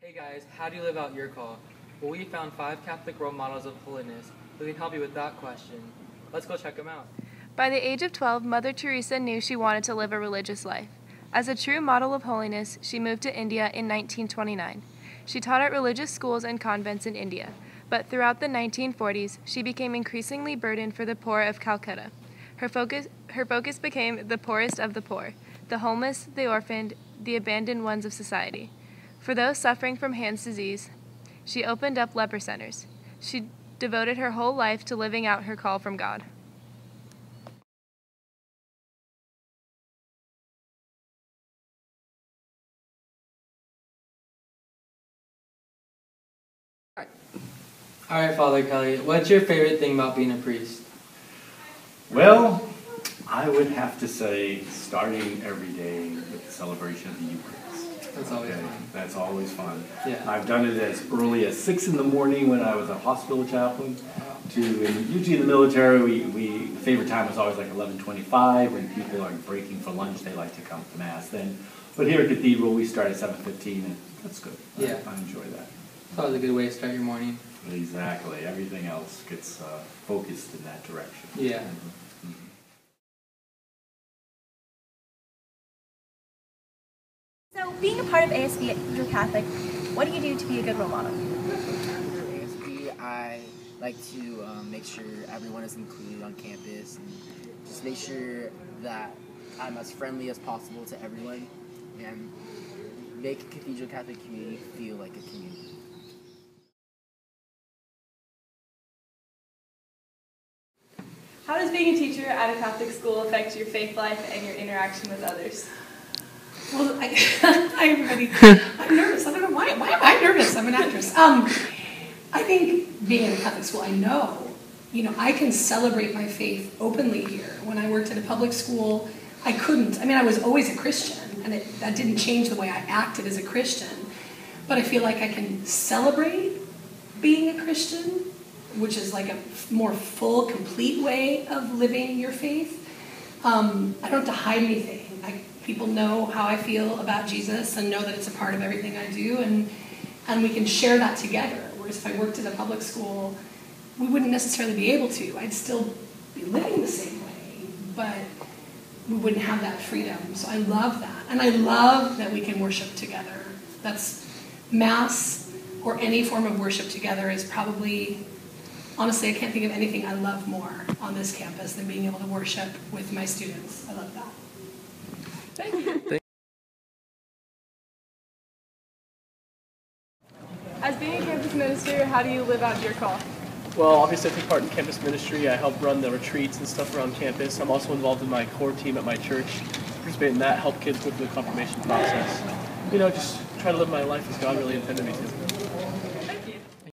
Hey guys, how do you live out your call? Well, we found 5 Catholic role models of holiness who can help you with that question. Let's go check them out. By the age of 12, Mother Teresa knew she wanted to live a religious life. As a true model of holiness, she moved to India in 1929. She taught at religious schools and convents in India, but throughout the 1940s, she became increasingly burdened for the poor of Calcutta. Her focus became the poorest of the poor, the homeless, the orphaned, the abandoned ones of society. For those suffering from Hand's disease, she opened up leper centers. She devoted her whole life to living out her call from God. All right, Father Kelly, what's your favorite thing about being a priest? Well, I would have to say starting every day with the celebration of the Eucharist. That's always fun. That's always fun. Yeah. I've done it as early as 6 in the morning when I was a hospital chaplain. And usually in the military, the favorite time was always like 11:25 when people are breaking for lunch. They like to come to Mass then. But here at Cathedral, we start at 7:15, and that's good. Yeah. I enjoy that. It's always a good way to start your morning. Exactly. Everything else gets focused in that direction. Yeah. Mhm. So, being a part of ASB at Cathedral Catholic, what do you do to be a good role model? Under ASB, I like to make sure everyone is included on campus and just make sure that I'm as friendly as possible to everyone and make Cathedral Catholic community feel like a community. How does being a teacher at a Catholic school affect your faith life and your interaction with others? Well, hi everybody. I'm nervous. I don't know why. Why am I nervous? I'm an actress. I think being in a Catholic school, I know, I can celebrate my faith openly here. When I worked at a public school, I couldn't. I mean, I was always a Christian, and that didn't change the way I acted as a Christian. But I feel like I can celebrate being a Christian, which is like a more full, complete way of living your faith. I don't have to hide anything. People know how I feel about Jesus and know that it's a part of everything I do, and we can share that together. Whereas if I worked at a public school, we wouldn't necessarily be able to. I'd still be living the same way, but we wouldn't have that freedom. So I love that. And I love that we can worship together. That's Mass or any form of worship together is probably, honestly, I can't think of anything I love more on this campus than being able to worship with my students. I love that. Thank you. As being a campus minister, how do you live out your call? Well, obviously I take part in campus ministry. I help run the retreats and stuff around campus. I'm also involved in my core team at my church. Participate in that, help kids go through the confirmation process. Just try to live my life as God really intended me to.